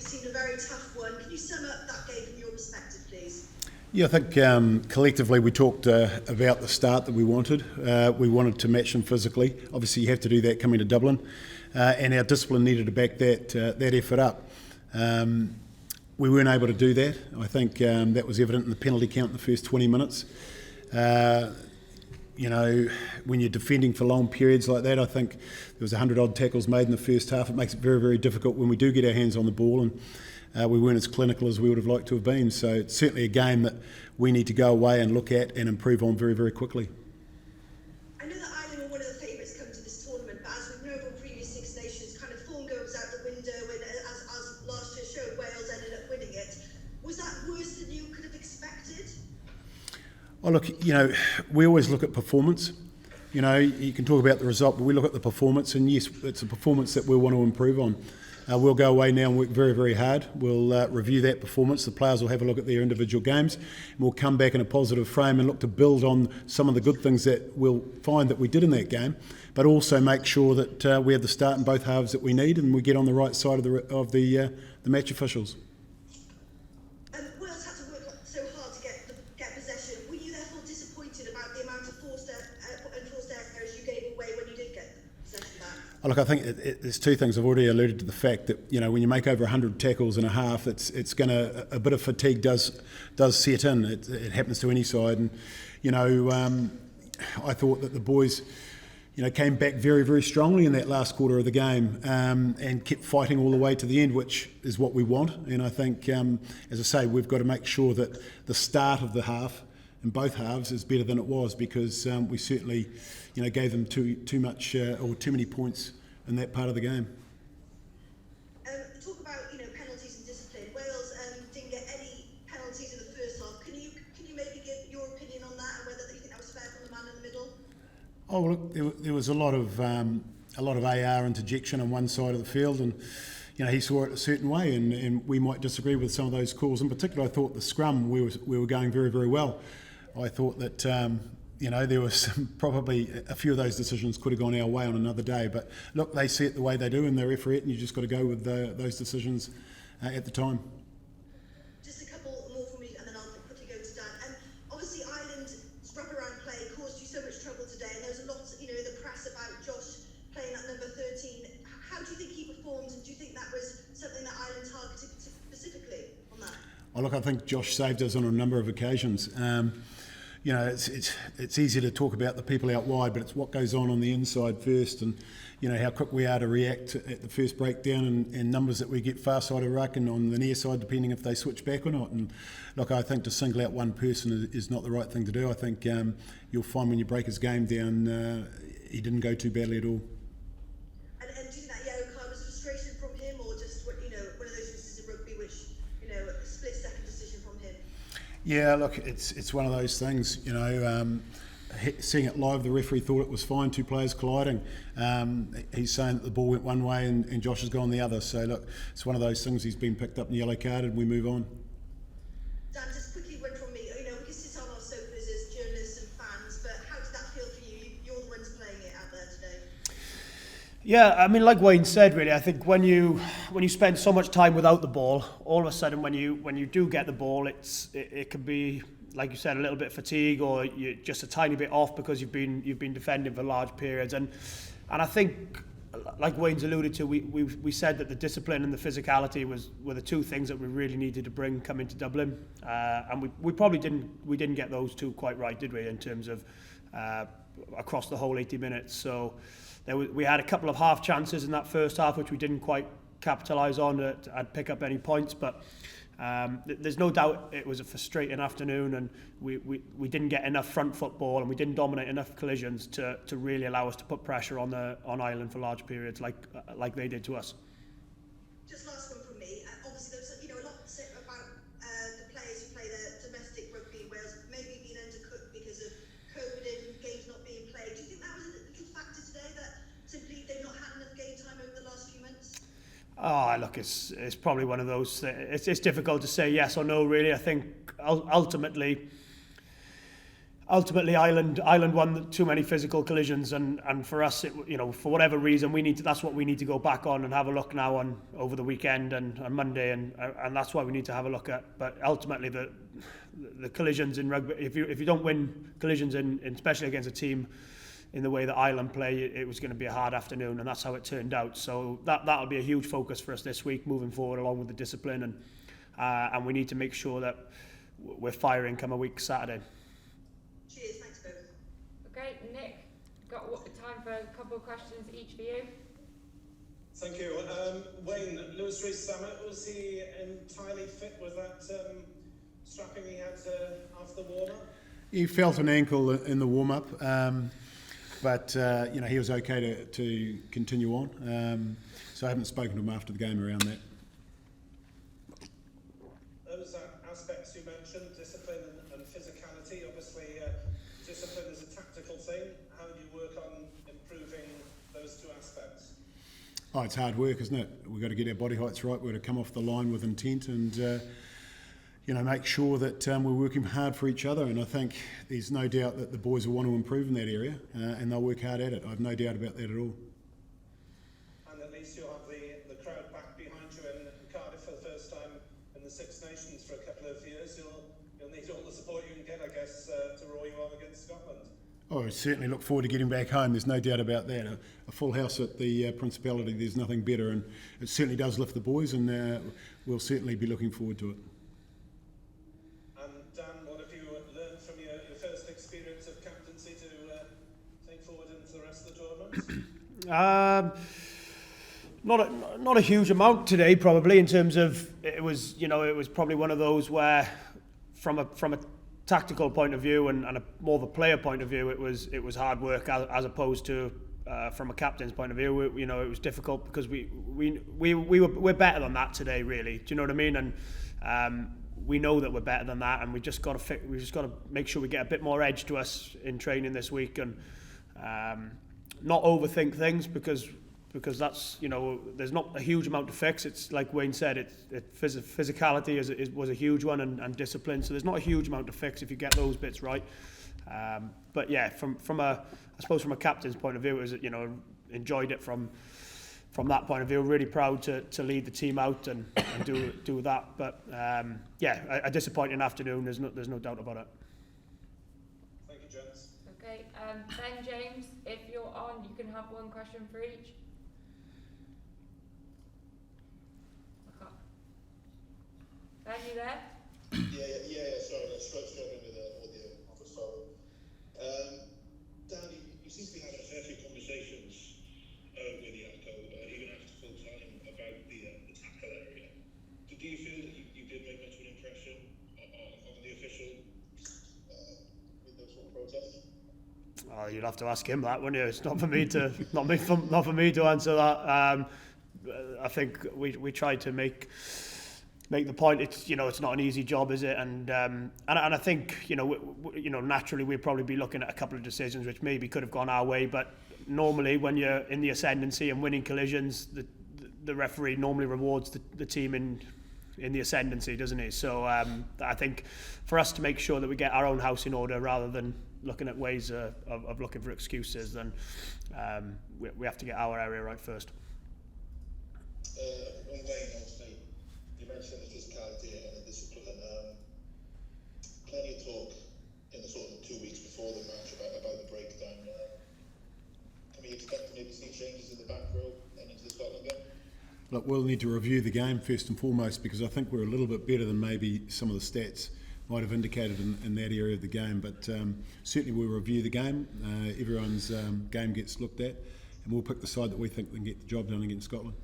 seemed a very tough one. Can you sum up that game from your perspective, please? Yeah, I think collectively we talked about the start that we wanted. We wanted to match them physically. Obviously, you have to do that coming to Dublin, and our discipline needed to back that effort up. We weren't able to do that. I think that was evident in the penalty count in the first 20 minutes. You know, when you're defending for long periods like that, I think there was 100-odd tackles made in the first half. It makes it very, very difficult when we do get our hands on the ball, and we weren't as clinical as we would have liked to have been. So it's certainly a game that we need to go away and look at and improve on very, very quickly. I know that Ireland were one of the favourites coming to this tournament, but as we've known from previous Six Nations, kind of form goes out the window, and as last year showed, Wales ended up winning it. Was that worse than you could have expected? Oh, look, you know, we always look at performance. You know, you can talk about the result, but we look at the performance, and yes, it's a performance that we'll want to improve on. We'll go away now and work very, very hard. We'll review that performance. The players will have a look at their individual games, and we'll come back in a positive frame and look to build on some of the good things that we'll find that we did in that game, but also make sure that we have the start in both halves that we need, and we get on the right side of the match officials. Wales had to work so hard to get possession. Were you therefore disappointed about the amount of forced errors you gave away when you did get possession back? Oh, look, I think there's two things. I've already alluded to the fact that, you know, when you make over 100 tackles in a half, it's going to, a bit of fatigue does set in. It happens to any side, and you know, I thought that the boys, you know, came back very, very strongly in that last quarter of the game, and kept fighting all the way to the end, which is what we want. And I think, as I say, we've got to make sure that the start of the half in both halves is better than it was, because we certainly, you know, gave them too much or too many points in that part of the game. Talk about, you know, penalties and discipline. Wales didn't get any penalties in the first half. Can you maybe give your opinion on that and whether you think that was fair from the man in the middle? Oh, look, there was a lot of AR interjection on one side of the field, and you know, he saw it a certain way, and we might disagree with some of those calls. In particular, I thought the scrum we were going very, very well. I thought that you know, there was probably a few of those decisions could have gone our way on another day. But look, they see it the way they do in their referee, and you just got to go with those decisions at the time. Just a couple more from me, and then I'll quickly go to Dan. Obviously, Ireland's wraparound play caused you so much trouble today, and there was a lot, you know, in the press about Josh playing at number 13. How do you think he performed, and do you think that was something that Ireland targeted specifically on that? Oh, look, I think Josh saved us on a number of occasions. You know, it's easy to talk about the people out wide, but it's what goes on the inside first, and you know how quick we are to react at the first breakdown, and numbers that we get far side of ruck and on the near side, depending if they switch back or not. And look, I think to single out one person is not the right thing to do. I think you'll find when you break his game down, he didn't go too badly at all. And do you think that yellow card was frustration from him, or just, you know, one of those instances in rugby which, you know, a split-second decision from him? Yeah, look, it's one of those things, you know, seeing it live, the referee thought it was fine, two players colliding. He's saying that the ball went one way and Josh has gone the other. So, look, it's one of those things. He's been picked up and yellow carded, and we move on. Dan, just quickly one from me. You know, we can sit on our sofas as journalists and fans, but how did that feel for you? You're the ones playing it out there today. Yeah, I mean, like Wayne said, really, I think when you spend so much time without the ball, all of a sudden when you do get the ball, it can be, like you said, a little bit fatigue, or you're just a tiny bit off because you've been defending for large periods, and I think, like Wayne's alluded to, we said that the discipline and the physicality were the two things that we really needed to bring coming to Dublin, and we probably didn't get those two quite right, did we, in terms of across the whole 80 minutes. So we had a couple of half chances in that first half which we didn't quite capitalise on to pick up any points, but there's no doubt it was a frustrating afternoon, and we didn't get enough front football, and we didn't dominate enough collisions to really allow us to put pressure on Ireland for large periods like they did to us. Just last one from me. Obviously, there's a lot to say about the players who play their domestic rugby in Wales maybe being undercooked because of COVID and games not being played. Do you think that was a little factor today, that simply they've not had enough game time over the last few months? Oh, look, it's probably one of those. It's difficult to say yes or no, really. I think ultimately, ultimately Ireland won too many physical collisions, and for us, for whatever reason, that's what we need to go back on and have a look now on over the weekend and on Monday, and that's why we need to have a look at. But ultimately, the collisions in rugby, if you don't win collisions in especially against a team in the way that Ireland play, it was going to be a hard afternoon, and that's how it turned out. So that'll be a huge focus for us this week moving forward, along with the discipline, and we need to make sure that we're firing come a week Saturday. Cheers, thanks both. Okay, Nick, got time for a couple of questions each for you. Thank you. Wayne, Lewis Rees-Zammit, was he entirely fit with that strapping he had after the warm-up? He felt an ankle in the warm-up, but he was okay to continue on. So I haven't spoken to him after the game around that. Those aspects you mentioned, discipline and physicality, obviously discipline is a tactical thing. How do you work on improving those two aspects? Oh, it's hard work, isn't it? We've got to get our body heights right. We've got to come off the line with intent and make sure that we're working hard for each other. And I think there's no doubt that the boys will want to improve in that area, and they'll work hard at it. I have no doubt about that at all. And at least you'll have the crowd back behind you in Cardiff for the first time in the Six Nations for a couple of years. You'll need all the support you can get, I guess, to roar you on against Scotland. Oh, I certainly look forward to getting back home. There's no doubt about that. A full house at the Principality, there's nothing better, and it certainly does lift the boys, and we'll certainly be looking forward to it. And Dan, what have you learned from your first experience of captaincy to take forward into the rest of the tournament? Not a huge amount today, probably, in terms of it was probably one of those where from a tactical point of view and more of a player point of view, it was hard work as opposed to from a captain's point of view. It was difficult because we're better than that today, really. Do you know what I mean? And we know that we're better than that, and we just got to make sure we get a bit more edge to us in training this week, and not overthink things because that's there's not a huge amount to fix. It's like Wayne said, physicality was a huge one, and discipline. So there's not a huge amount to fix if you get those bits right. But yeah, from a captain's point of view, it was enjoyed it from that point of view. Really proud to lead the team out and do that. But a disappointing afternoon. There's no doubt about it. Thank you, gents. Okay, Ben, James, if you're on, you can have one question for each. Ben, you there? Yeah. Sorry, I'm struggling with the audio on the phone. Dan, you seem to be having a fair few conversations with the ACO, even after full time, about the tackle area. Do you feel that you did make much of an impression on the official with those sort of protests? Oh, you'd have to ask him that, wouldn't you? It's not for me to answer that. I think we tried to make the point. It's it's not an easy job, is it? And I think naturally we'd probably be looking at a couple of decisions which maybe could have gone our way, but normally when you're in the ascendancy and winning collisions, the referee normally rewards the team in the ascendancy, doesn't he? So I think for us to make sure that we get our own house in order rather than looking at ways of looking for excuses, then we have to get our area right first. On Wayne, obviously, you mentioned the physicality and the discipline. Plenty of talk in the sort of 2 weeks before the match about the breakdown. Can we expect to maybe see changes in the back row and into the Scotland game? Look, we'll need to review the game first and foremost, because I think we're a little bit better than maybe some of the stats might have indicated in that area of the game. But certainly we'll review the game. Everyone's game gets looked at, and we'll pick the side that we think can get the job done against Scotland.